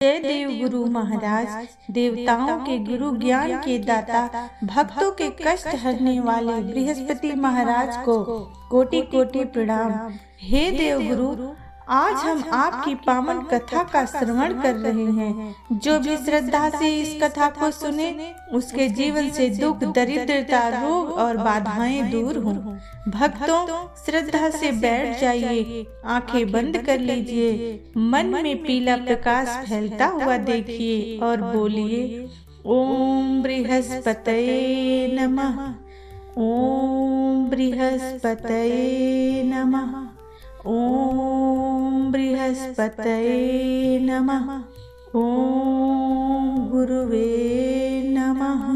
जय देव गुरु महाराज, देवताओं के गुरु, ज्ञान के दाता, भक्तों के कष्ट हरने वाले बृहस्पति महाराज को कोटि कोटि प्रणाम। हे देव गुरु, आज हम आपकी पावन कथा का श्रवण कर रहे हैं। जो भी श्रद्धा से इस कथा को सुने, उसके जीवन से दुख, दरिद्रता, रोग और बाधाएं दूर हों। भक्तों, श्रद्धा से बैठ जाइए, आंखें बंद कर लीजिए, मन में पीला प्रकाश फैलता हुआ देखिए और बोलिए ओम बृहस्पतये नमः, ओम बृहस्पतये नमः, ओम बृहस्पतये नमः, ओम गुरुवे नमः।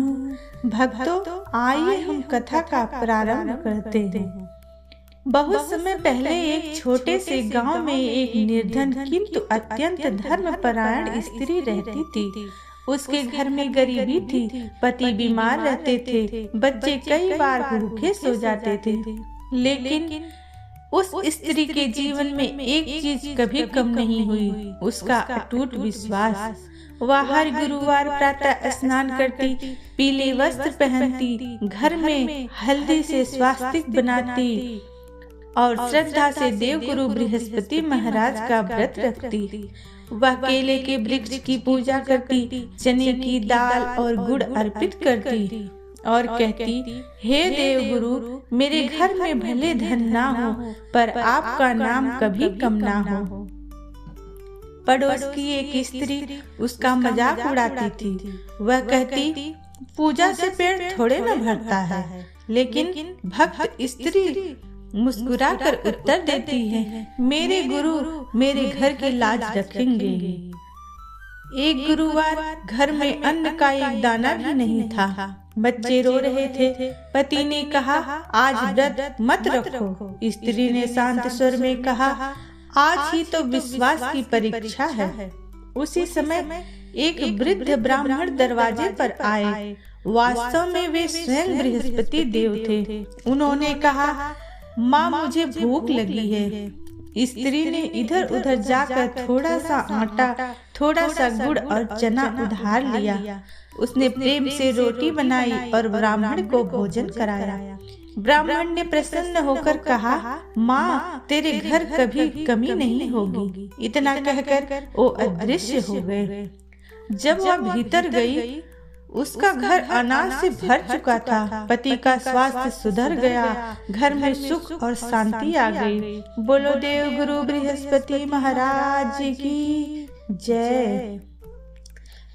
भक्तों, आइए हम कथा का प्रारंभ करते हैं। बहुत समय पहले एक छोटे से गांव में एक निर्धन किंतु अत्यंत धर्मपरायण स्त्री रहती थी। उसके घर में गरीबी थी, पति बीमार रहते थे, बच्चे कई बार भूखे सो जाते थे। लेकिन उस स्त्री के जीवन में एक चीज कभी कम नहीं हुई, उसका अटूट विश्वास। वह हर गुरुवार प्रातः स्नान करती, पीले वस्त्र पहनती, घर में हल्दी से स्वास्तिक बनाती और श्रद्धा से देवगुरु बृहस्पति महाराज का व्रत रखती। वह केले के वृक्ष की पूजा करती, चने की दाल और गुड़ अर्पित करती और कहती, हे देव गुरु, मेरे घर में भले धन ना हो, पर आपका नाम कभी कम ना हो। पड़ोस की एक स्त्री उसका मजाक उड़ाती थी। वह कहती, पूजा से पेट थोड़े न भरता है। लेकिन भक्त स्त्री मुस्कुराकर उत्तर देती है, मेरे गुरु मेरे घर की लाज रखेंगे। एक गुरुवार घर में अन्न का एक दाना भी नहीं था। बच्चे रो रहे थे। पति ने कहा, आज व्रत मत रखो। स्त्री ने शांत स्वर में कहा, आज ही तो विश्वास की परीक्षा है। उसी समय एक वृद्ध ब्राह्मण दरवाजे पर आए। वास्तव में वे स्वयं बृहस्पति देव थे। उन्होंने कहा, माँ, मुझे भूख लगी है। स्त्री ने इधर उधर जाकर थोड़ा सा आटा, थोड़ा सा गुड़ और चना उधार लिया। उसने प्रेम से रोटी बनाई और ब्राह्मण को भोजन कराया। ब्राह्मण ने प्रसन्न होकर कहा, माँ, तेरे घर कभी कमी नहीं होगी। इतना कहकर वो अदृश्य हो गए। जब वह भीतर गई, उसका घर अनाज से भर चुका था। पति का स्वास्थ्य सुधर गया, घर में सुख और शांति आ गई। बोलो देव गुरु बृहस्पति महाराज की जय।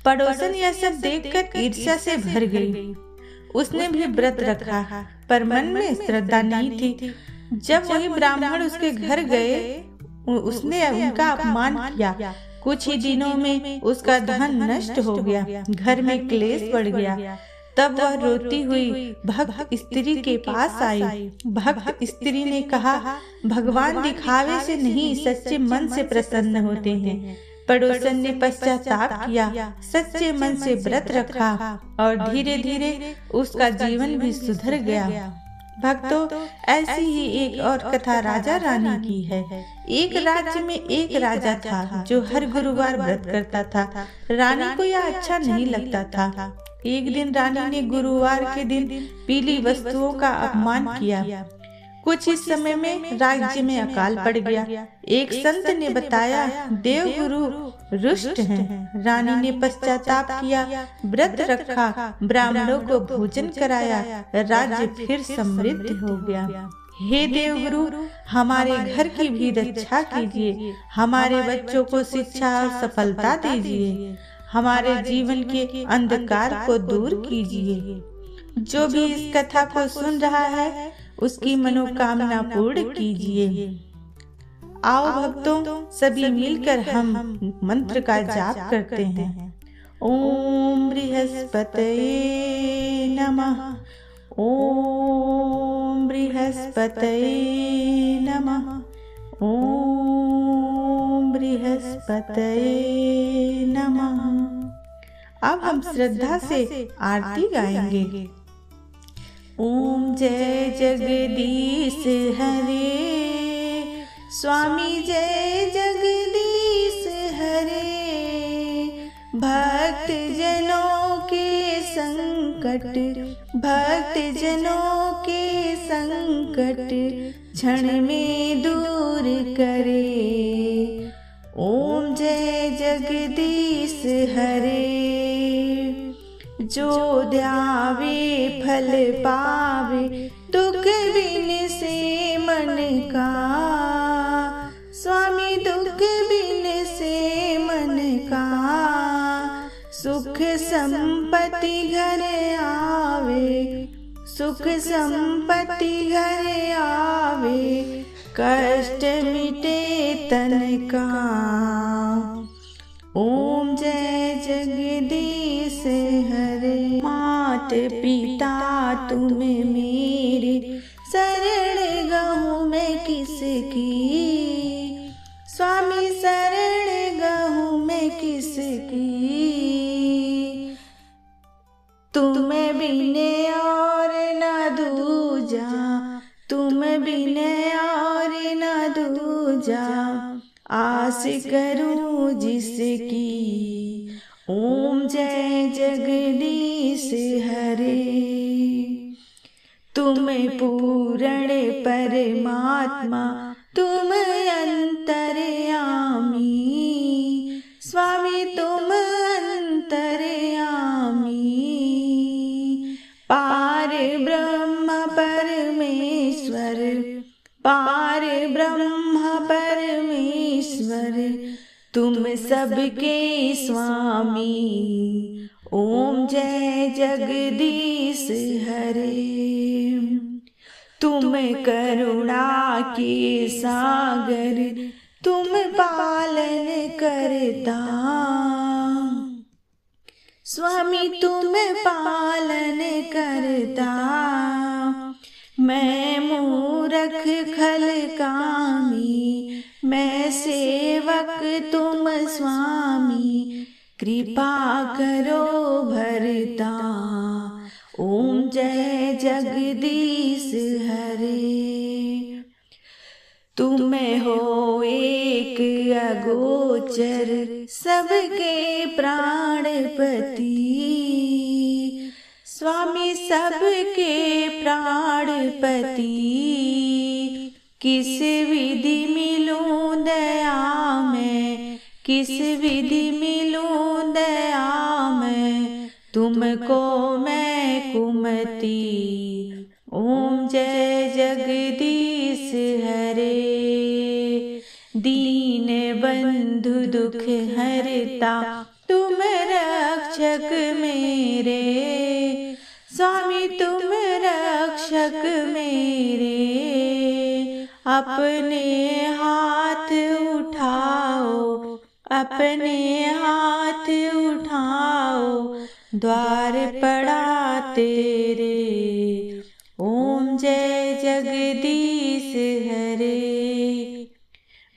पड़ोसन यह सब देखकर ईर्ष्या से भर गई। उसने भी व्रत रखा, पर मन में श्रद्धा नहीं थी। जब वही ब्राह्मण उसके घर गए, उसने उनका अपमान किया। कुछ ही दिनों में उसका धन नष्ट हो गया, घर में क्लेश बढ़ गया। तब वह रोती हुई भक्त स्त्री के पास आई। भक्त स्त्री ने कहा, भगवान दिखावे से नहीं, सच्चे मन से प्रसन्न होते हैं। पड़ोसन ने पश्चाताप किया, सच्चे मन से व्रत रखा और धीरे धीरे उसका जीवन भी सुधर गया। भक्तों, ऐसी ही एक और कथा राजा रानी की है। एक राज्य में एक राजा था जो हर गुरुवार व्रत करता था। रानी को यह अच्छा नहीं लगता था। एक दिन रानी ने गुरुवार के दिन पीली वस्तुओं का अपमान किया। कुछ इस समय में राज्य में अकाल पड़ गया। एक संत ने बताया, देव गुरु रुष्ट हैं। रानी ने पश्चाताप किया, व्रत रखा, ब्राह्मणों को भोजन कराया, राज्य फिर समृद्ध हो गया। हे देव गुरु, हमारे घर की भी रक्षा कीजिए, हमारे बच्चों को शिक्षा और सफलता दीजिए, हमारे जीवन के अंधकार को दूर कीजिए। जो भी इस कथा को सुन रहा है, उसकी मनोकामना पूर्ण कीजिए। आओ भक्तों, सभी मिलकर हम मंत्र का जाप करते हैं। ओम बृहस्पतये नमः, ओम बृहस्पतये नमः, ओम बृहस्पतये नमः। अब हम श्रद्धा से आरती गाएंगे। ओम जय जगदीश हरे, स्वामी जय जगदीश हरे, भक्त जनों के संकट, भक्त जनों के संकट क्षण में दूर करे। ओम जय जगदीश हरे। जो ध्यावे फल पावे, दुख बिन से मन का। स्वामी दुख बिन से मन का। सुख संपत्ति घर आवे, सुख संपत्ति घर आवे। कष्ट मिटे तन का। ओम जय जगदीश हरे। मात पिता तुम मेरे, शरण गहूँ मैं किसकी। स्वामी शरण गहूँ मैं किसकी। तुम बिन और न दूजा, तुम बिन और न दूजा। आस करूं जिसकी। ओम जय जगदीश हरे। तुम पूर्ण परमात्मा, तुम अंतर्यामी। स्वामी तुम अंतर्यामी। पार ब्रह्म परमेश्वर, पार ब्रह्म परमेश्वर। तुम सबके स्वामी। ओम जय जगदीश हरे। तुम करुणा के सागर, तुम पालन करता। स्वामी तुम पालन करता। मैं मूरख खल कामी, मैं सेवक तुम स्वामी। कृपा करो भरता। ओम जय जगदीश हरे। तुम हो एक अगोचर, सबके प्राणपति। स्वामी सबके प्राणपति। किस विधि मिलूं दया में, किस विधि मिलूं दया में। तुमको मैं कुमति। ओम जय जगदीश हरे। दीन बंधु दुख हरता, तुम रक्षक मेरे। स्वामी तुम रक्षक मेरे। अपने हाथ उठाओ, अपने हाथ उठाओ। द्वार पड़ा तेरे। ओम जय जगदीश हरे।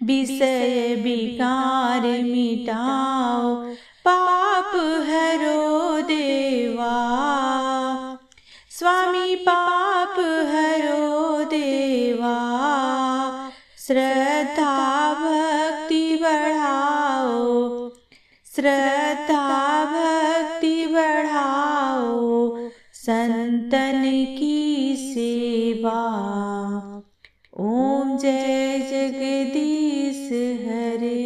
विषय विकार मिटाओ, पाप हरो देवा। स्वामी पाप हरो देवा। श्रद्धा भक्ति बढ़ाओ, श्रद्धा भक्ति बढ़ाओ। संतन की सेवा। ओम जय जगदीश हरे।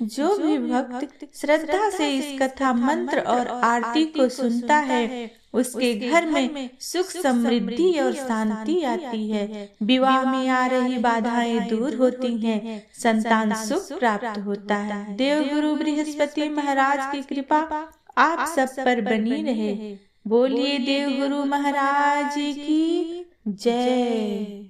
जो भी भक्त श्रद्धा से इस कथा मंत्र और आरती को सुनता है, उसके घर में सुख समृद्धि और शांति आती है। विवाह में आ रही बाधाएं दूर होती हैं, संतान सुख प्राप्त होता है। देवगुरु बृहस्पति महाराज की कृपा आप सब पर बनी रहे। बोलिए देवगुरु महाराज की जय।